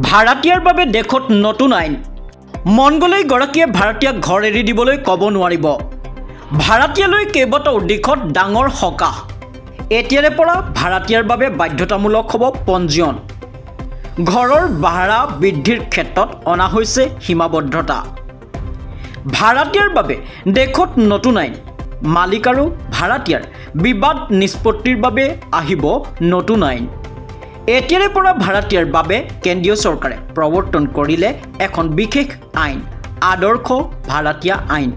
ভাড়াতীয়াৰ বাবে দেশত নতুন আইন মন গ'লেই গৰাকীয়ে ভাড়াতীয়াক ঘৰ এৰি দিবলৈ ক'ব নোৱাৰিব ভাড়াতীয়ালৈ কেইবাটাও দিশত ডাঙৰ সকাহ এতিয়াৰে পৰা ভাড়াতীয়াৰ বাবে বাধ্যতামূলক হ'ব পঞ্জীয়ন ঘৰৰ ভাড়া বৃদ্ধিৰ ক্ষেত্ৰত অনা হৈছে সীমাবদ্ধতা ভাড়াতীয়াৰ বাবে দেশত নতুন আইন মালিক আৰু ভাড়াতীয়াৰ বিবাদ নিষ্পত্তিৰ বাবে আহিব নতুন আইন এতিয়াৰে পৰা ভাড়াতীয়াৰ বাবে কেন্দ্ৰীয় চৰকাৰে প্ৰৱৰ্তন কৰিলে এখন বিশেষ আইন আদৰ্শ ভাড়াতীয়া আইন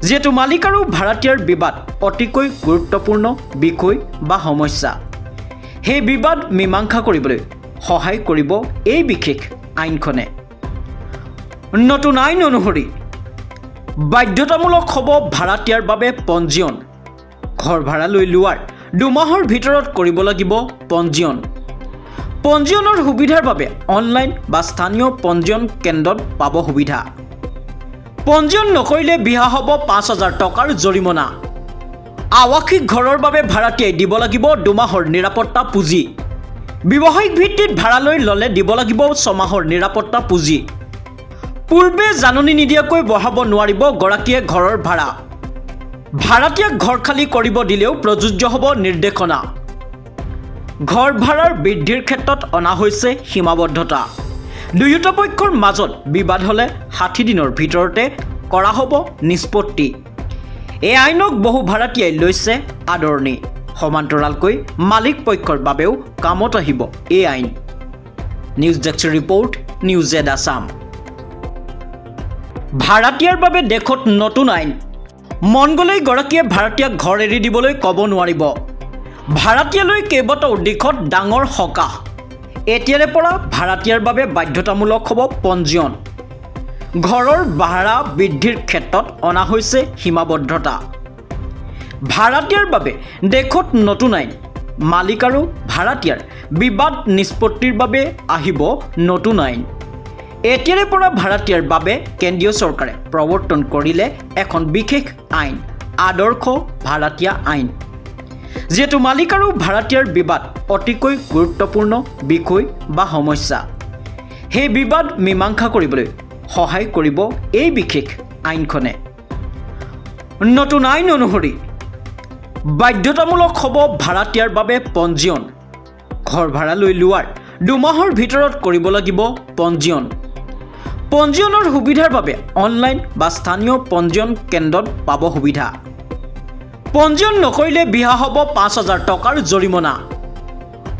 যেহেতু মালিক আৰু ভাড়াতীয়াৰ বিবাদ অতিকৈ গুৰুত্বপূৰ্ণ বিষয় বা সমস্যা সেই বিবাদ মীমাংসা কৰিবলৈ সহায় কৰিব এই বিশেষ আইনখনে নতুন আইন অনুসৰি বাধ্যতামূলক হ'ব ভাড়াতীয়াৰ বাবে পঞ্জীয়ন ঘৰ ভাড়া লৈ লোৱাৰ 2 মাহৰ ভিতৰত কৰিব লাগিব পঞ্জীয়ন পঞ্জীয়নৰ সুবিধাৰ বাবে অনলাইন বা স্থানীয় পঞ্জীয়ন কেন্দ্ৰত পাব সুবিধা পঞ্জীয়ন নকৰিলে বিহা হ'ব 5000 টকাৰ জৰিমনা আৱাসিক ঘৰৰ বাবে ভাড়াতীয়াই দিব লাগিব 2 মাহৰ নিৰাপত্তা পুঁজি ব্যৱসায়িক ভিত্তিত ভাড়া লৈ ল'লে দিব লাগিব 6 মাহৰ নিৰাপত্তা পুঁজি পূৰ্বে জাননী নিদিয়াকৈ বঢ়াব নোৱাৰিব গৰাকীয়ে ঘৰৰ ভাড়া ভাড়াতীয়াক ঘৰ খালী কৰিব দিলেও প্ৰযোজ্য হ'ব নিৰ্দেশনা ঘৰ ভাড়াৰ বৃদ্ধিৰ ক্ষেত্ৰত অনা হৈছে সীমাবদ্ধতা দুয়োটা পক্ষৰ মাজত বিবাদ হ'লে 60 দিনৰ ভিতৰতে কৰা হ'ব নিষ্পত্তি এই আইনক বহু ভাড়াতীয়াই লৈছে আদৰণি সমান্তৰালকৈ মালিক পক্ষৰ বাবেও কামত আহিব এই আইন নিউজ ডেস্ক ৰিপৰ্ট নিউজ এড আছাম ভাড়াতীয়াৰ বাবে দেশত নতুন আইন মন গ'লেই গৰাকীয়ে ভাড়াতীয়াক ঘৰ এৰি দিবলৈ ক'ব নোৱাৰিব ভাড়াতীয়ালৈ কেইবাটাও দিশত ডাঙৰ সকাহ এতিয়াৰে পৰা ভাড়াতীয়াৰ বাবে বাধ্যতামূলক হ'ব পঞ্জীয়ন ঘৰৰ ভাড়া বৃদ্ধিৰ ক্ষেত্ৰত অনা হৈছে সীমাবদ্ধতা ভাড়াতীয়াৰ বাবে দেশত নতুন আইন মালিক আৰু ভাড়াতীয়াৰ বিবাদ নিষ্পত্তিৰ বাবে আহিব নতুন আইন এতিয়াৰে পৰা ভাড়াতীয়াৰ বাবে কেন্দ্ৰীয় চৰকাৰে প্ৰৱৰ্তন কৰিলে এখন বিশেষ আইন আদৰ্শ ভাড়াতীয়া আইন যেহেতু মালিক আৰু ভাড়াতীয়াৰ বিবাদ অতিকৈ গুৰুত্বপূৰ্ণ বিষয় বা সমস্যা সেই বিবাদ মীমাংসা কৰিবলৈ সহায় কৰিব এই বিশেষ আইনখনে নতুন আইন অনুসৰি বাধ্যতামূলক হ'ব ভাড়াতীয়াৰ বাবে পঞ্জীয়ন ঘৰ ভাড়া লৈ লোৱাৰ 2 মাহৰ ভিতৰত কৰিব লাগিব পঞ্জীয়ন পঞ্জীয়নৰ সুবিধাৰ বাবে অনলাইন বা স্থানীয় পঞ্জীয়ন কেন্দ্ৰত পাব সুবিধা পঞ্জীয়ন নকৰিলে বিহা হ'ব 5000 টকাৰ জৰিমনা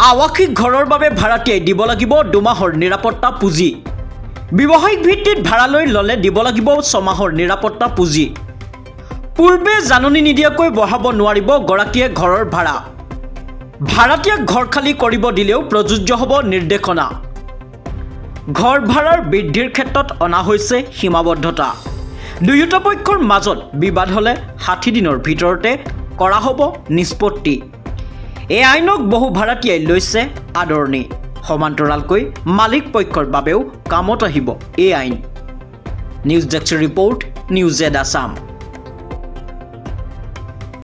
আৱাসিক ঘৰৰ বাবে ভাড়াতীয়াই দিব লাগিব 2 মাহৰ নিৰাপত্তা পুঁজি ব্যৱসায়িক ভিত্তিত ভাড়া লৈ ল'লে দিব লাগিব 6 মাহৰ নিৰাপত্তা পুঁজি পূৰ্বে জাননী নিদিয়াকৈ বঢ়াব নোৱাৰিব গৰাকীয়ে ঘৰৰ ভাড়া ভাড়াতীয়াক ঘৰ খালী কৰিব দিলেও প্ৰযোজ্য হ'ব নিৰ্দেশনা ঘৰ ভাড়াৰ বৃদ্ধিৰ ক্ষেত্ৰত অনা হৈছে সীমাবদ্ধতা দুয়োটা পক্ষৰ মাজত বিবাদ হ'লে 60 দিনৰ ভিতৰতে কৰা হ'ব নিষ্পত্তি এই আইনক বহু ভাড়াতীয়াই লৈছে আদৰণি সমান্তৰালকৈ মালিক পক্ষৰ বাবেও কামত আহিব এই আইন নিউজ ডেস্ক ৰিপৰ্ট নিউজ এড আছাম